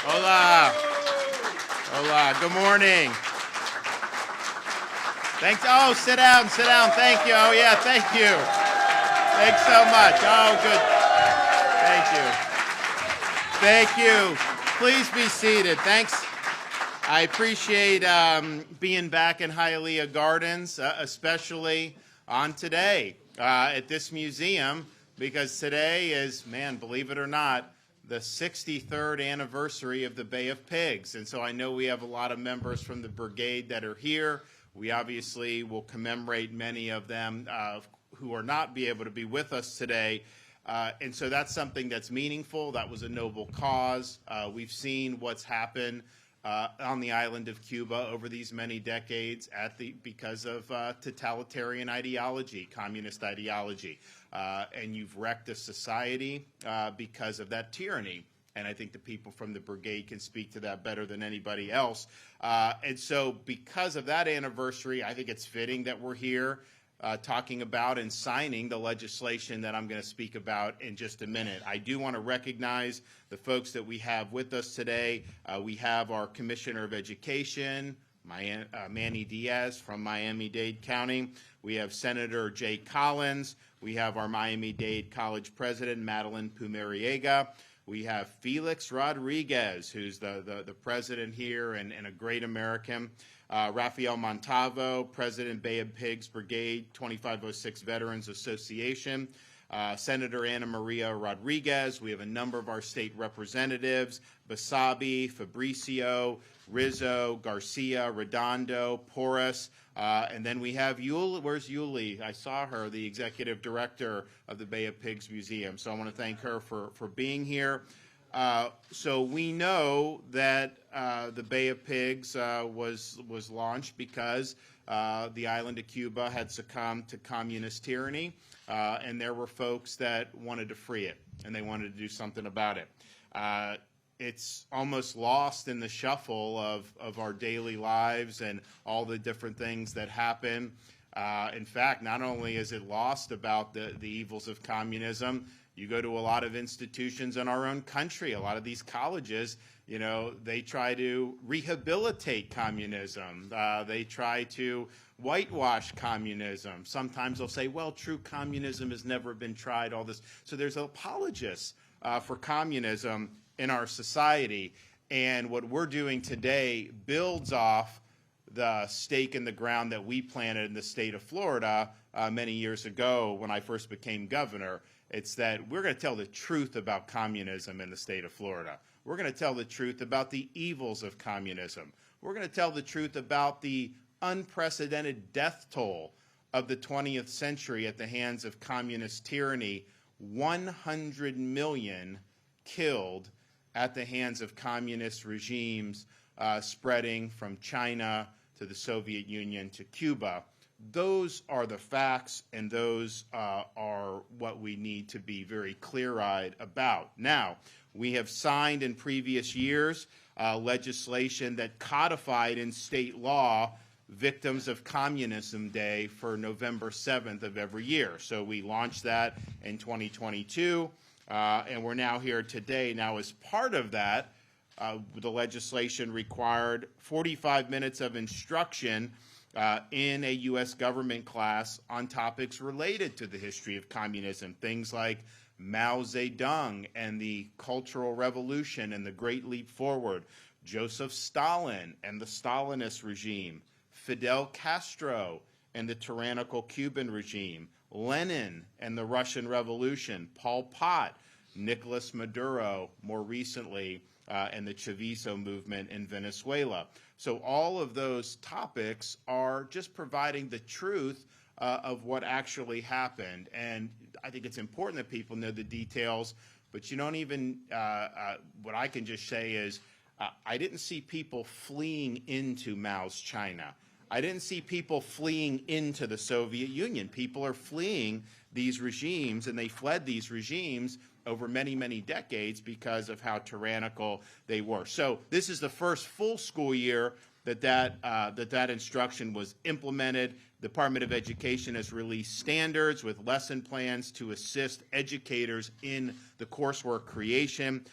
Hola. Hola. Good morning. Thanks. Oh, sit down. Thank you. Oh, yeah, thank you. Thanks so much. Oh, good. Thank you. Please be seated. Thanks. I appreciate being back in Hialeah Gardens, especially on today at this museum, because today is, man, believe it or not, the 63rd anniversary of the Bay of Pigs. And so I know we have a lot of members from the brigade that are here. We obviously will commemorate many of them who are not be able to be with us today. And so that's something that's meaningful. That was a noble cause. We've seen what's happened on the island of Cuba over these many decades because of totalitarian ideology, communist ideology. And you've wrecked a society because of that tyranny. And I think the people from the brigade can speak to that better than anybody else. And so because of that anniversary, I think it's fitting that we're here talking about and signing the legislation that I'm going to speak about in just a minute. I do want to recognize the folks that we have with us today. We have our Commissioner of Education, Manny Diaz from Miami-Dade County. We have Senator Jay Collins. We have our Miami-Dade College President, Madeline Pumariega. We have Felix Rodriguez, who's the president here and a great American. Rafael Montalvo, President Bay of Pigs Brigade 2506 Veterans Association. Senator Ana Maria Rodriguez. We have a number of our state representatives, Basabi, Fabricio, Rizzo, Garcia, Redondo, Porras, and then we have Yuli. Where's Yuli? I saw her, the executive director of the Bay of Pigs Museum. So I want to thank her for being here. So we know that the Bay of Pigs was launched because the island of Cuba had succumbed to communist tyranny, and there were folks that wanted to free it, and they wanted to do something about it. It's almost lost in the shuffle of our daily lives and all the different things that happen. In fact, not only is it lost about the evils of communism, you go to a lot of institutions in our own country, a lot of these colleges, they try to rehabilitate communism. They try to whitewash communism. Sometimes they'll say, well, true communism has never been tried, all this. So there's apologists for communism in our society. And what we're doing today builds off the stake in the ground that we planted in the state of Florida many years ago when I first became governor. It's that we're going to tell the truth about communism in the state of Florida. We're going to tell the truth about the evils of communism. We're going to tell the truth about the unprecedented death toll of the 20th century at the hands of communist tyranny. 100 million killed at the hands of communist regimes spreading from China to the Soviet Union to Cuba. Those are the facts, and those are what we need to be very clear-eyed about. Now, we have signed in previous years legislation that codified in state law Victims of Communism Day for November 7th of every year. So we launched that in 2022, and we're now here today. Now, as part of that, the legislation required 45 minutes of instruction in a U.S. government class on topics related to the history of communism, things like Mao Zedong and the Cultural Revolution and the Great Leap Forward, Joseph Stalin and the Stalinist regime, Fidel Castro and the tyrannical Cuban regime, Lenin and the Russian Revolution, Pol Pot, Nicolas Maduro, more recently, and the Chavismo movement in Venezuela. So all of those topics are just providing the truth of what actually happened. And I think it's important that people know the details, but you don't even, what I can just say is, I didn't see people fleeing into Mao's China. I didn't see people fleeing into the Soviet Union. People are fleeing these regimes, and they fled these regimes over many, many decades because of how tyrannical they were. So this is the first full school year that instruction was implemented. The Department of Education has released standards with lesson plans to assist educators in the coursework creation.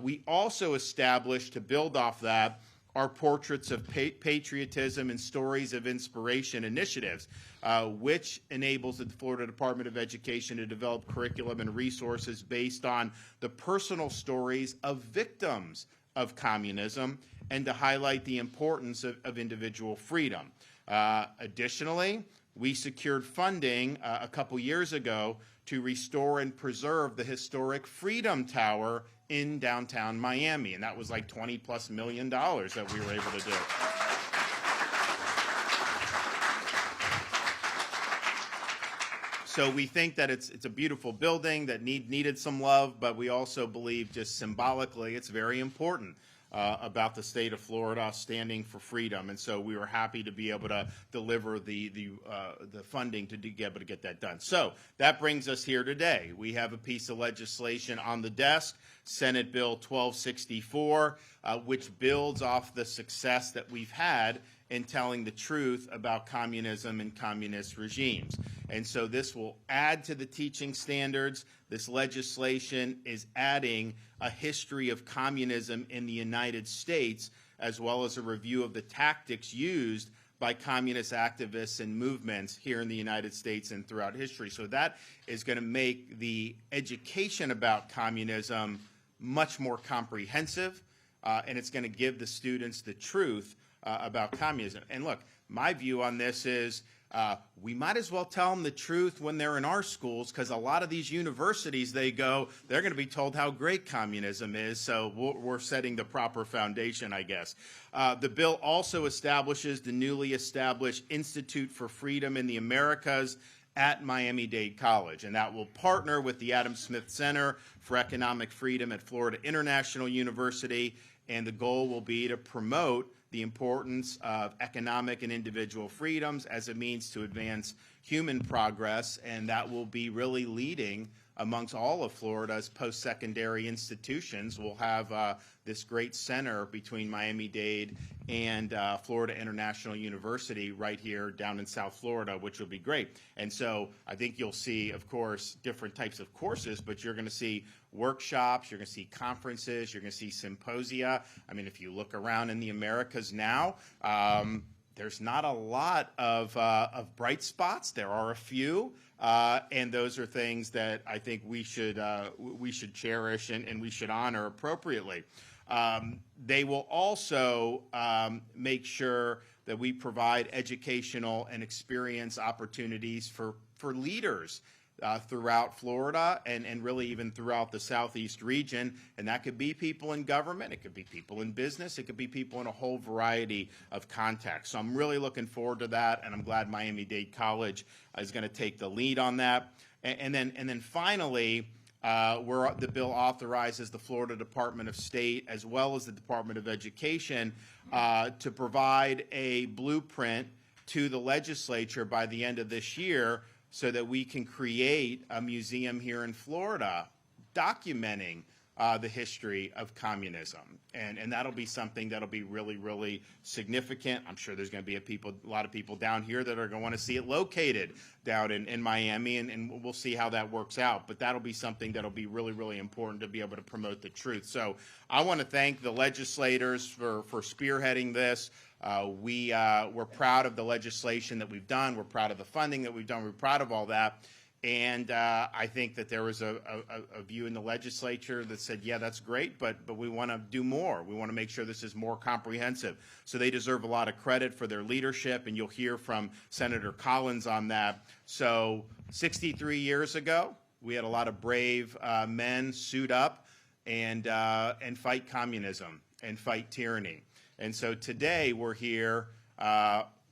We also established, to build off that, our Portraits of Patriotism and Stories of Inspiration initiatives, which enables the Florida Department of Education to develop curriculum and resources based on the personal stories of victims of communism and to highlight the importance of individual freedom. Additionally, we secured funding a couple years ago to restore and preserve the historic Freedom Tower in downtown Miami, and that was like $20+ million that we were able to do. So we think that it's a beautiful building that needed some love, but we also believe just symbolically it's very important about the state of Florida standing for freedom, and so we were happy to be able to deliver the funding to be able to get that done. So that brings us here today. We have a piece of legislation on the desk, Senate Bill 1264, which builds off the success that we've had in telling the truth about communism and communist regimes. And so this will add to the teaching standards. This legislation is adding a history of communism in the United States, as well as a review of the tactics used by communist activists and movements here in the United States and throughout history. So that is going to make the education about communism much more comprehensive, and it's going to give the students the truth about communism. And look, my view on this is we might as well tell them the truth when they're in our schools, because a lot of these universities they're going to be told how great communism is, so we're setting the proper foundation, I guess. The bill also establishes the newly established Institute for Freedom in the Americas at Miami-Dade College, and that will partner with the Adam Smith Center for Economic Freedom at Florida International University, and the goal will be to promote the importance of economic and individual freedoms as a means to advance human progress, and that will be really leading amongst all of Florida's post-secondary institutions. We'll have this great center between Miami-Dade and Florida International University right here down in South Florida, which will be great. And so I think you'll see, of course, different types of courses, but you're going to see workshops, you're going to see conferences, you're going to see symposia. I mean, if you look around in the Americas now, there's not a lot of bright spots. There are a few, and those are things that I think we should cherish and we should honor appropriately. They will also make sure that we provide educational and experience opportunities for leaders throughout Florida and really even throughout the Southeast region. And that could be people in government, it could be people in business, it could be people in a whole variety of contexts. So I'm really looking forward to that, and I'm glad Miami-Dade College is going to take the lead on that. And then finally, the bill authorizes the Florida Department of State as well as the Department of Education to provide a blueprint to the legislature by the end of this year, so that we can create a museum here in Florida documenting the history of communism. And that'll be something that'll be really, really significant. I'm sure there's going to be a lot of people down here that are going to want to see it located down in Miami, and we'll see how that works out. But that'll be something that'll be really, really important to be able to promote the truth. So I want to thank the legislators for spearheading this. We're proud of the legislation that we've done. We're proud of the funding that we've done. We're proud of all that. And I think that there was a view in the legislature that said, yeah, that's great, but we want to do more. We want to make sure this is more comprehensive. So they deserve a lot of credit for their leadership, and you'll hear from Senator Collins on that. So 63 years ago, we had a lot of brave men suit up and fight communism and fight tyranny. And so today we're here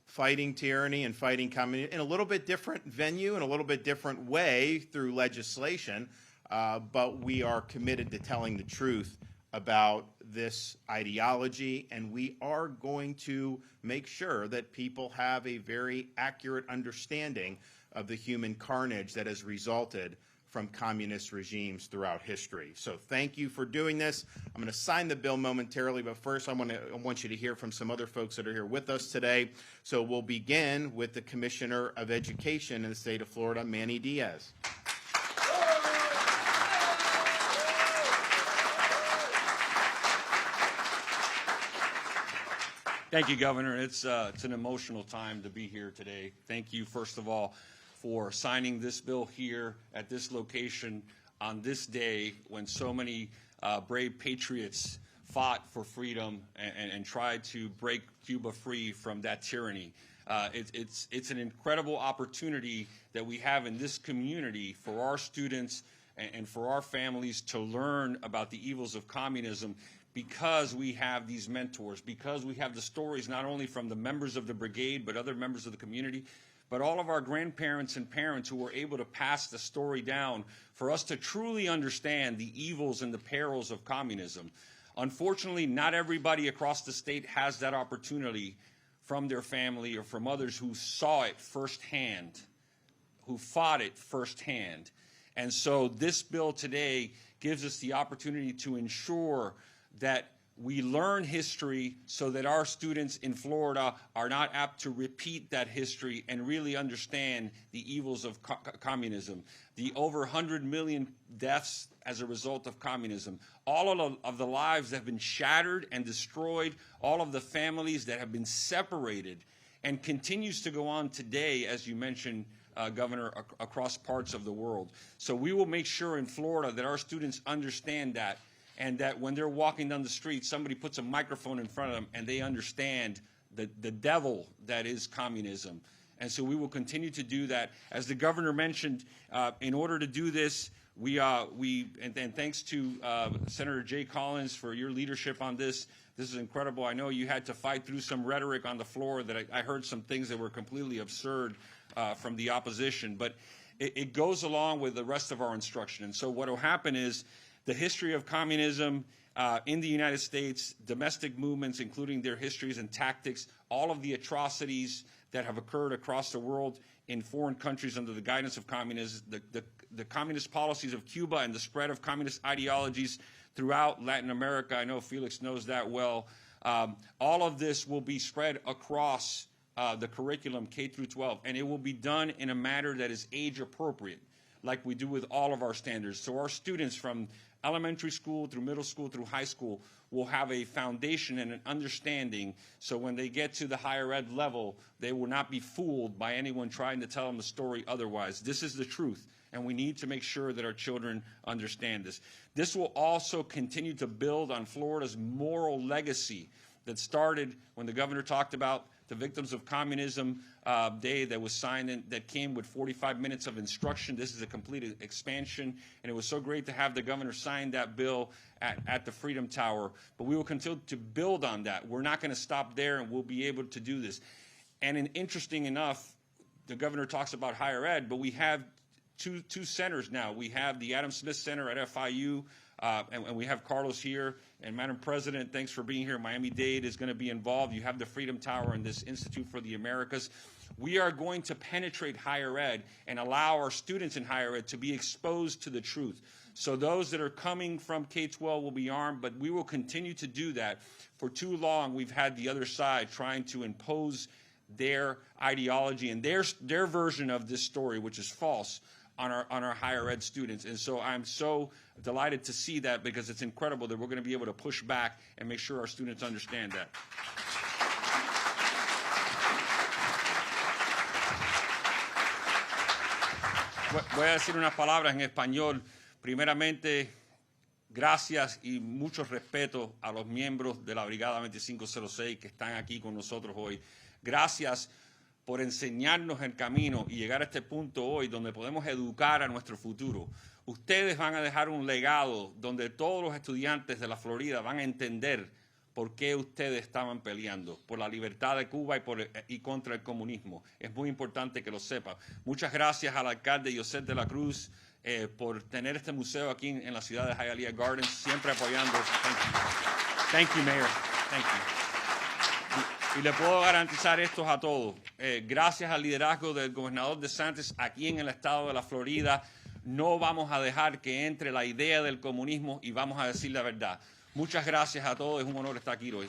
fighting tyranny and fighting communism in a little bit different venue, in a little bit different way through legislation, but we are committed to telling the truth about this ideology, and we are going to make sure that people have a very accurate understanding of the human carnage that has resulted from communist regimes throughout history. So thank you for doing this. I'm going to sign the bill momentarily, but first I want you to hear from some other folks that are here with us today. So we'll begin with the Commissioner of Education in the state of Florida, Manny Diaz. Thank you, Governor. It's an emotional time to be here today. Thank you, first of all, for signing this bill here at this location on this day when so many brave patriots fought for freedom and tried to break Cuba free from that tyranny. It's an incredible opportunity that we have in this community for our students and for our families to learn about the evils of communism, because we have these mentors, because we have the stories not only from the members of the brigade but other members of the community, but all of our grandparents and parents who were able to pass the story down for us to truly understand the evils and the perils of communism. Unfortunately, not everybody across the state has that opportunity from their family or from others who saw it firsthand, who fought it firsthand. And so this bill today gives us the opportunity to ensure that we learn history so that our students in Florida are not apt to repeat that history and really understand the evils of communism. The over 100 million deaths as a result of communism, all of the lives that have been shattered and destroyed, all of the families that have been separated, and continues to go on today, as you mentioned, Governor, across parts of the world. So we will make sure in Florida that our students understand that, and that when they're walking down the street, somebody puts a microphone in front of them and they understand the devil that is communism. And so we will continue to do that. As the governor mentioned, in order to do this, and thanks to Senator Jay Collins for your leadership on this. This is incredible. I know you had to fight through some rhetoric on the floor that I heard some things that were completely absurd from the opposition, but it goes along with the rest of our instruction. And so what will happen is, the history of communism in the United States, domestic movements, including their histories and tactics, all of the atrocities that have occurred across the world in foreign countries under the guidance of communism, the communist policies of Cuba and the spread of communist ideologies throughout Latin America. I know Felix knows that well. All of this will be spread across the curriculum K through 12, and it will be done in a manner that is age appropriate, like we do with all of our standards. So our students from elementary school through middle school through high school will have a foundation and an understanding, so when they get to the higher ed level, they will not be fooled by anyone trying to tell them the story otherwise. This is the truth, and we need to make sure that our children understand this. This will also continue to build on Florida's moral legacy that started when the governor talked about the Victims of Communism Day that was signed that came with 45 minutes of instruction. This is a complete expansion, and it was so great to have the governor sign that bill at the Freedom Tower. But we will continue to build on that. We're not going to stop there, and we'll be able to do this. And interesting enough, the governor talks about higher ed, but we have two centers now. We have the Adam Smith Center at FIU, and we have Carlos here. And Madam President, thanks for being here. Miami-Dade is going to be involved. You have the Freedom Tower and this Institute for the Americas. We are going to penetrate higher ed and allow our students in higher ed to be exposed to the truth. So those that are coming from K-12 will be armed, but we will continue to do that. For too long, we've had the other side trying to impose their ideology and their version of this story, which is false, on our higher ed students. And so I'm so delighted to see that, because it's incredible that we're going to be able to push back and make sure our students understand that. Voy a decir unas palabras en español. Primeramente, gracias y mucho respeto a los miembros de la Brigada 2506 que están aquí con nosotros hoy. Gracias por enseñarnos el camino y llegar a este punto hoy donde podemos educar a nuestro futuro. Ustedes van a dejar un legado donde todos los estudiantes de la Florida van a entender por qué ustedes estaban peleando, por la libertad de Cuba y contra el comunismo. Es muy importante que lo sepan. Muchas gracias al alcalde José de la Cruz por tener este museo aquí en la ciudad de Hialeah Gardens, siempre apoyando. Thank you, Mayor. Thank you. Y le puedo garantizar esto a todos. Gracias al liderazgo del gobernador DeSantis aquí en el estado de la Florida, No vamos a dejar que entre la idea del comunismo y vamos a decir la verdad. Muchas gracias a todos. Es un honor estar aquí hoy.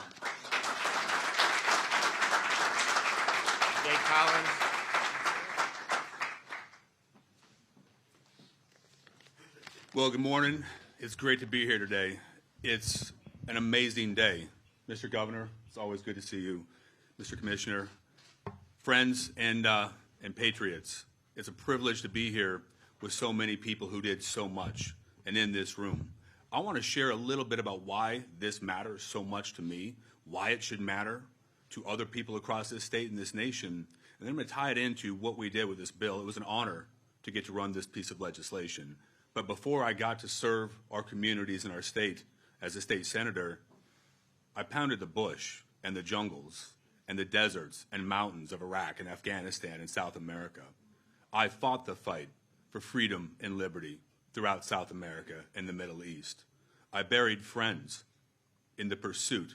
Jay Collins. Well, good morning. It's great to be here today. It's an amazing day. Mr. Governor, it's always good to see you. Mr. Commissioner, friends and patriots, it's a privilege to be here with so many people who did so much and in this room. I want to share a little bit about why this matters so much to me, why it should matter to other people across this state and this nation, and then I'm going to tie it into what we did with this bill. It was an honor to get to run this piece of legislation. But before I got to serve our communities in our state as a state senator, I pounded the bush and the jungles and the deserts and mountains of Iraq and Afghanistan and South America. I fought the fight for freedom and liberty throughout South America and the Middle East. I buried friends in the pursuit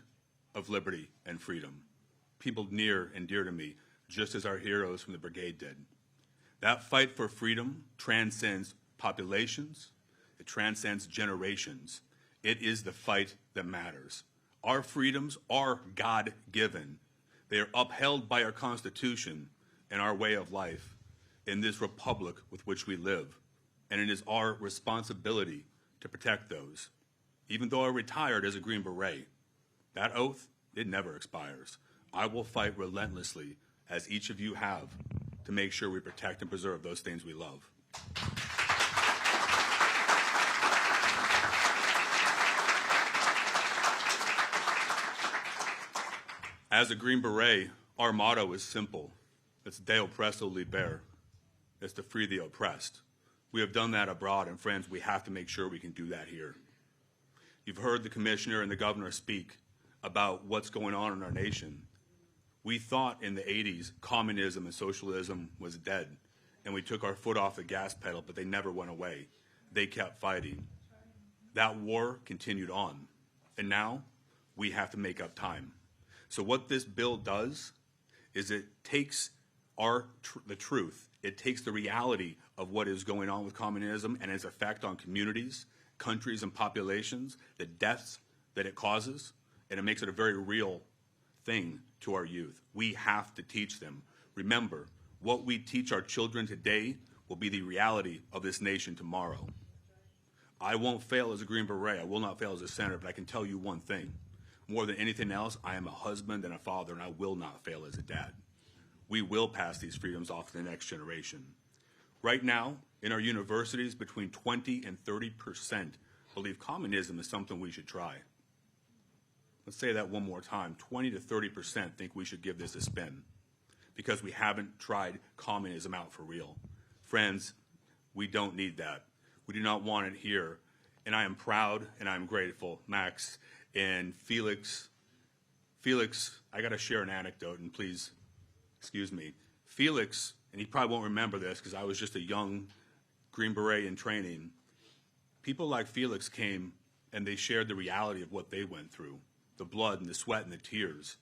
of liberty and freedom, people near and dear to me, just as our heroes from the brigade did. That fight for freedom transcends populations, it transcends generations. It is the fight that matters. Our freedoms are God-given. They are upheld by our Constitution and our way of life in this republic with which we live. And it is our responsibility to protect those. Even though I retired as a Green Beret, that oath, it never expires. I will fight relentlessly, as each of you have, to make sure we protect and preserve those things we love. As a Green Beret, our motto is simple. It's De Oppresso Liber. It's to free the oppressed. We have done that abroad, and friends, we have to make sure we can do that here. You've heard the Commissioner and the Governor speak about what's going on in our nation. We thought in the 80s communism and socialism was dead, and we took our foot off the gas pedal, but they never went away. They kept fighting. That war continued on, and now we have to make up time. So what this bill does is it takes the truth, it takes the reality of what is going on with communism and its effect on communities, countries, and populations, the deaths that it causes, and it makes it a very real thing to our youth. We have to teach them. Remember, what we teach our children today will be the reality of this nation tomorrow. I won't fail as a Green Beret. I will not fail as a senator, but I can tell you one thing. More than anything else, I am a husband and a father, and I will not fail as a dad. We will pass these freedoms off to the next generation. Right now, in our universities, between 20 and 30% believe communism is something we should try. Let's say that one more time. 20 to 30% think we should give this a spin because we haven't tried communism out for real. Friends, we don't need that. We do not want it here. And I am proud and I'm grateful, Max and Felix. Felix, I got to share an anecdote, and please excuse me. Felix, and he probably won't remember this because I was just a young Green Beret in training. People like Felix came and they shared the reality of what they went through, the blood and the sweat and the tears.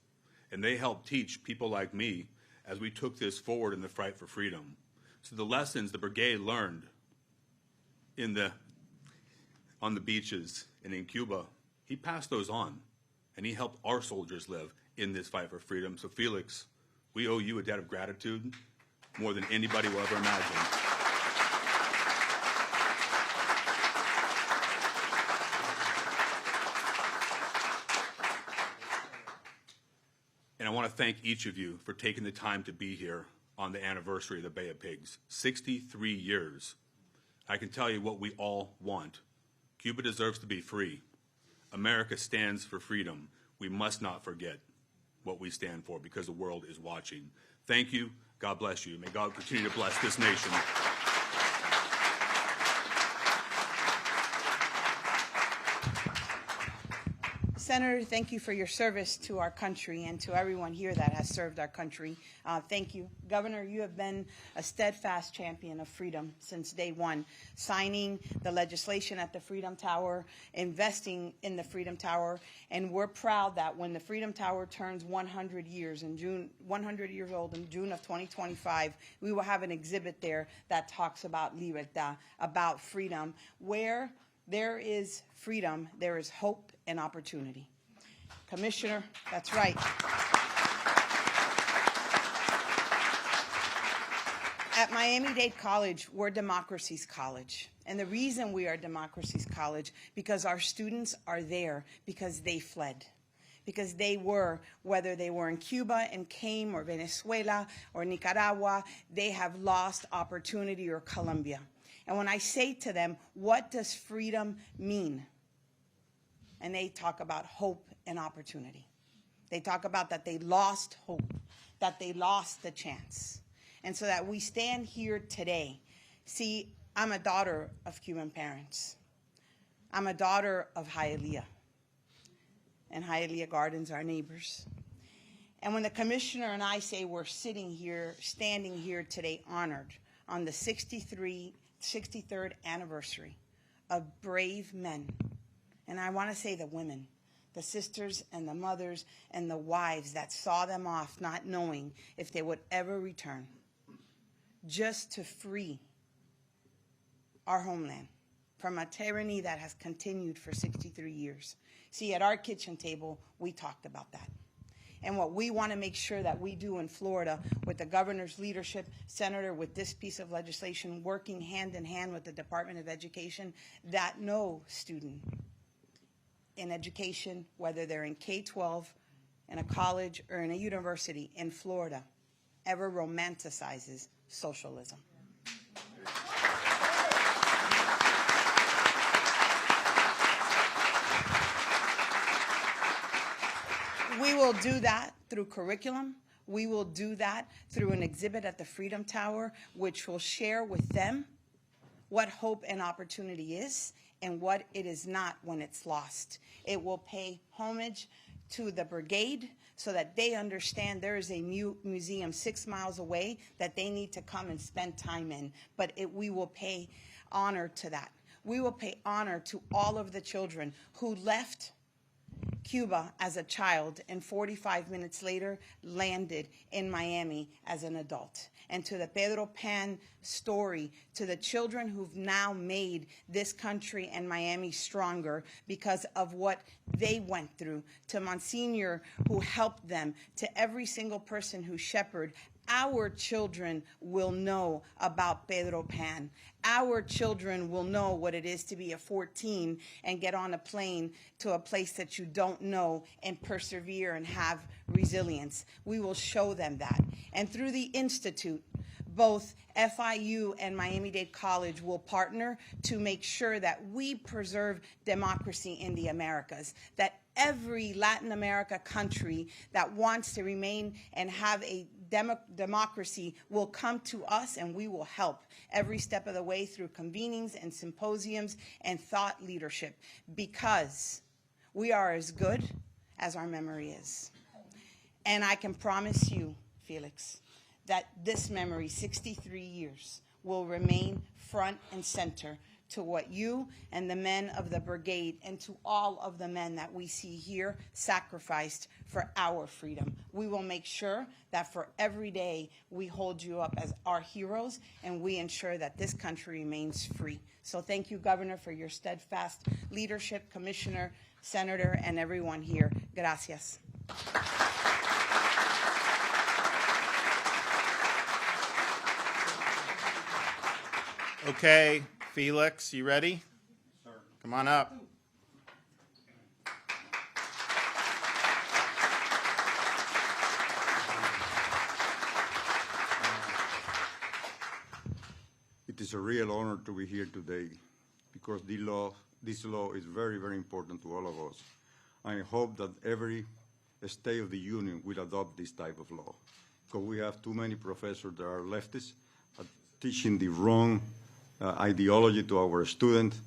And they helped teach people like me as we took this forward in the fight for freedom. So the lessons the brigade learned on the beaches and in Cuba, he passed those on, and he helped our soldiers live in this fight for freedom. So Felix, we owe you a debt of gratitude more than anybody will ever imagine. And I want to thank each of you for taking the time to be here on the anniversary of the Bay of Pigs. 63 years. I can tell you what we all want. Cuba deserves to be free. America stands for freedom. We must not forget what we stand for because the world is watching. Thank you. God bless you. May God continue to bless this nation. Senator, thank you for your service to our country and to everyone here that has served our country. Thank you. Governor, you have been a steadfast champion of freedom since day one, signing the legislation at the Freedom Tower, investing in the Freedom Tower, and we're proud that when the Freedom Tower turns 100 years in June, 100 years old in June of 2025, we will have an exhibit there that talks about libertad, about freedom. Where there is freedom, there is hope and opportunity. Commissioner, that's right. At Miami-Dade College, we're democracy's college. And the reason we are democracy's college, because our students are there because they fled. Because they were, whether they were in Cuba and came, or Venezuela, or Nicaragua, they have lost opportunity, or Colombia. And when I say to them, what does freedom mean? And they talk about hope and opportunity. They talk about that they lost hope, that they lost the chance. And so that we stand here today. See, I'm a daughter of Cuban parents. I'm a daughter of Hialeah. And Hialeah Gardens are neighbors. And when the commissioner and I say we're sitting here, standing here today honored on the 63rd anniversary of brave men, and I want to say the women, the sisters and the mothers and the wives that saw them off not knowing if they would ever return, just to free our homeland from a tyranny that has continued for 63 years. See, at our kitchen table, we talked about that. And what we want to make sure that we do in Florida with the governor's leadership, Senator, with this piece of legislation, working hand in hand with the Department of Education, that no student in education, whether they're in K-12, in a college, or in a university in Florida, ever romanticizes socialism. We will do that through curriculum. We will do that through an exhibit at the Freedom Tower, which will share with them what hope and opportunity is and what it is not when it's lost. It will pay homage to the brigade so that they understand there is a museum 6 miles away that they need to come and spend time in. But we will pay honor to that. We will pay honor to all of the children who left Cuba as a child and 45 minutes later landed in Miami as an adult. And to the Pedro Pan story, to the children who've now made this country and Miami stronger because of what they went through, to Monsignor who helped them, to every single person who shepherded, our children will know about Pedro Pan. Our children will know what it is to be a 14 and get on a plane to a place that you don't know and persevere and have resilience. We will show them that. And through the Institute, both FIU and Miami-Dade College will partner to make sure that we preserve democracy in the Americas, that every Latin America country that wants to remain and have a democracy will come to us, and we will help every step of the way through convenings and symposiums and thought leadership, because we are as good as our memory is. And I can promise you, Felix, that this memory, 63 years, will remain front and center to what you and the men of the brigade and to all of the men that we see here sacrificed for our freedom. We will make sure that for every day we hold you up as our heroes and we ensure that this country remains free. So thank you, Governor, for your steadfast leadership, Commissioner, Senator, and everyone here. Gracias. Okay, Felix, you ready? Sir. Come on up. It is a real honor to be here today because this law is very, very important to all of us. I hope that every state of the union will adopt this type of law, because we have too many professors that are leftists teaching the wrong ideology to our students.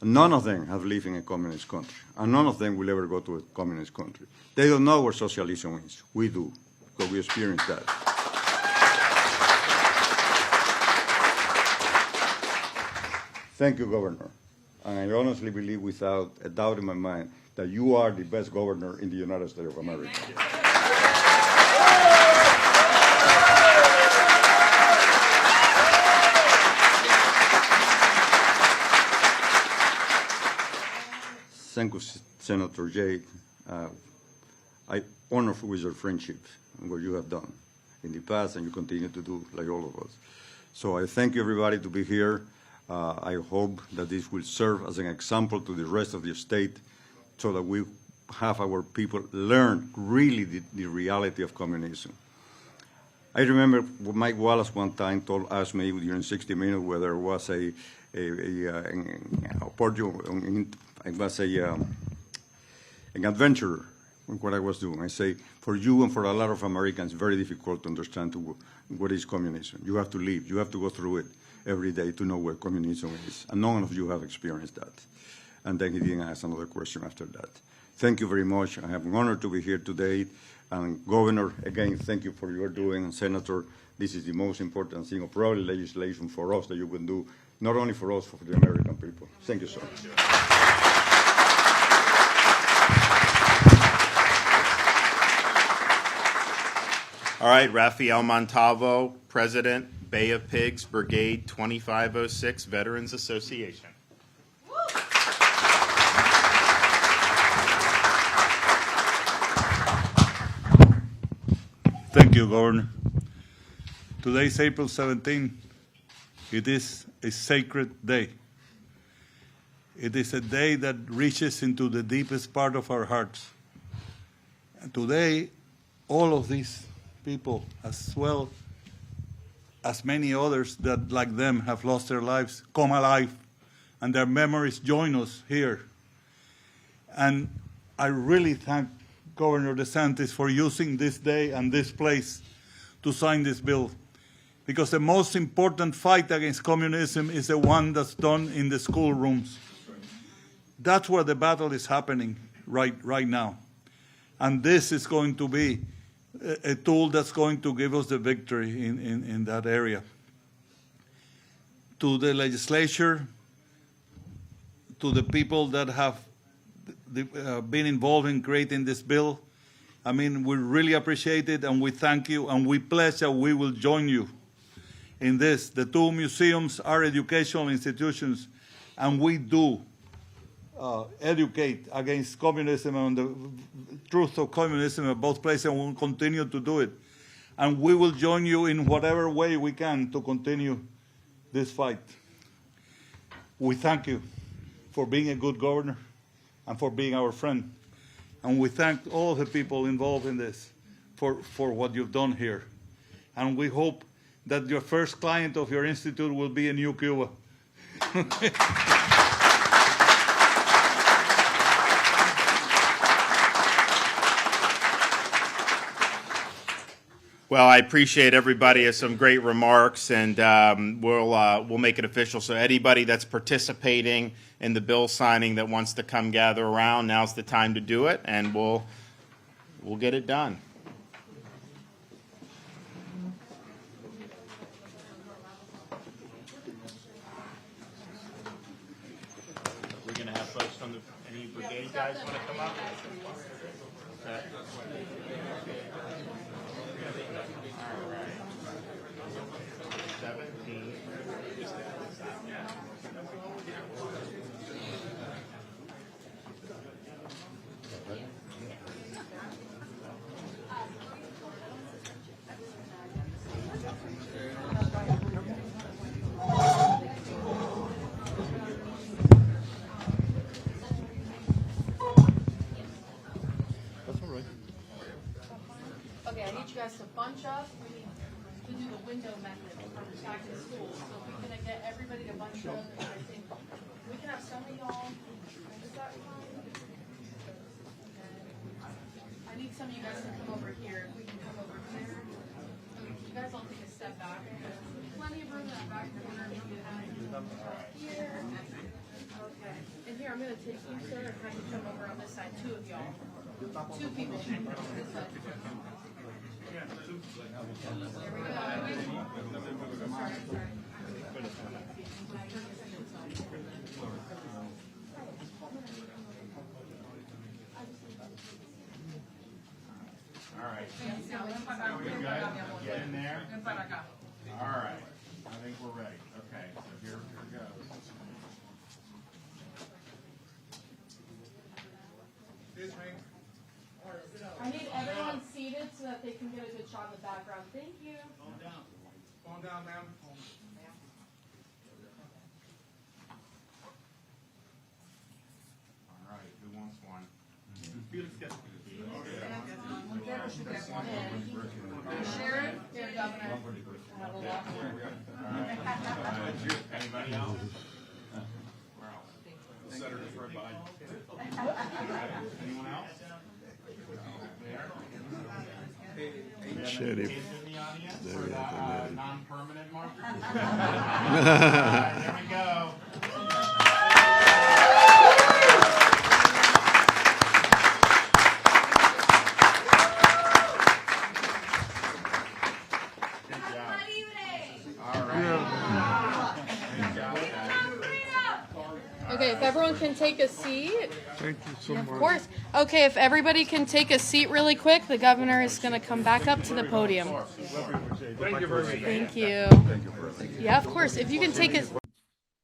None of them have lived in a communist country, and none of them will ever go to a communist country. They don't know what socialism is. We do, because we experienced that. Thank you, Governor. And I honestly believe, without a doubt in my mind, that you are the best governor in the United States of America. Thank you, Senator Jay. I honor with your friendship and what you have done in the past, and you continue to do, like all of us. So I thank you, everybody, to be here. I hope that this will serve as an example to the rest of the state, so that we have our people learn really the reality of communism. I remember Mike Wallace one time asked me during 60 Minutes whether there was an adventurer in what I was doing. I say, for you and for a lot of Americans, it's very difficult to understand what is communism. You have to live. You have to go through it every day to know what communism is. And none of you have experienced that. And then he didn't ask another question after that. Thank you very much. I am honored to be here today. And Governor, again, thank you for your doing. And Senator, this is the most important thing, or probably legislation for us that you can do, not only for us, but for the American people. Thank you so much. All right, Rafael Montalvo, President, Bay of Pigs, Brigade 2506, Veterans Association. Thank you, Governor. Today is April 17. It is a sacred day. It is a day that reaches into the deepest part of our hearts. And today, all of these people, as well as many others that, like them, have lost their lives, come alive, and their memories join us here. And I really thank Governor DeSantis for using this day and this place to sign this bill, because the most important fight against communism is the one that's done in the schoolrooms. That's where the battle is happening right now. And this is going to be a tool that's going to give us the victory in that area. To the legislature, to the people that have been involved in creating this bill, I mean, we really appreciate it, and we thank you, and we pledge that we will join you in this. The two museums are educational institutions, and we do educate against communism and the truth of communism in both places, and we'll continue to do it. And we will join you in whatever way we can to continue this fight. We thank you for being a good governor and for being our friend. And we thank all the people involved in this for what you've done here. And we hope that your first client of your institute will be a new Cuba. Well, I appreciate everybody has some great remarks, and we'll make it official. So anybody that's participating in the bill signing that wants to come gather around, now's the time to do it, and we'll get it done. We're going to have folks from any brigade guys want to come up? Okay. Okay, I need you guys to bunch up. We need to do the window method back in school. So if we can get everybody to bunch up, I think we can have some of y'all. Is that fine? Okay. I need some of you guys to come over here. If we can come over here. You guys all take a step back. There's plenty of room in that back corner. Here. Okay. here, I'm gonna take you, sir, and have you come over on this side, two of y'all. Two people come over on this side. There we go. Sorry. All right. Get in there. All right. I think we're ready. Okay, so here goes. Excuse me. I need everyone seated so that they can get a good shot in the background. Thank you. Calm down, ma'am. All right, who wants one? Sheriff, your governor. Anybody else? Where else? The senator's right behind you. Anyone else? There? Sheriff. Kids in the audience or non-permanent markers? All right, there we go. Good job. All right. Good job, guys. Okay, if everyone can take a seat. Thank you so Of much. course. Okay, if everybody can take a seat really quick, the governor is going to come back up to the podium. Thank you very much. Thank you. Yeah, of course. If you can take a.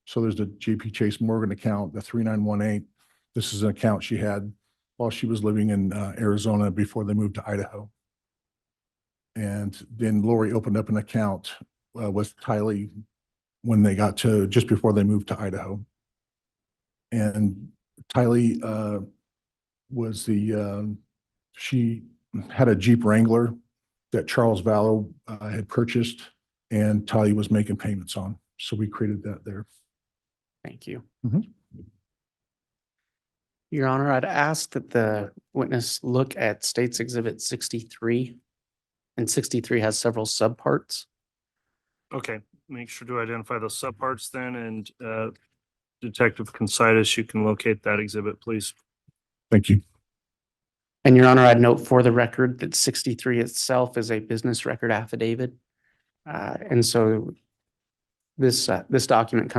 So there's the JP Chase Morgan account, the 3918. This is an account she had while she was living in Arizona before they moved to Idaho. And then Lori opened up an account with Tylee when they got to, just before they moved to Idaho. And Tylee was she had a Jeep Wrangler that Charles Vallow had purchased and Tylee was making payments on. So we created that there. Thank you. Mhm. Your Honor, I'd ask that the witness look at State's Exhibit 63. And 63 has several subparts. Okay, make sure to identify those subparts then, and Detective Considas, you can locate that exhibit, please. Thank you. And Your Honor, I'd note for the record that 63 itself is a business record affidavit. And so this document comes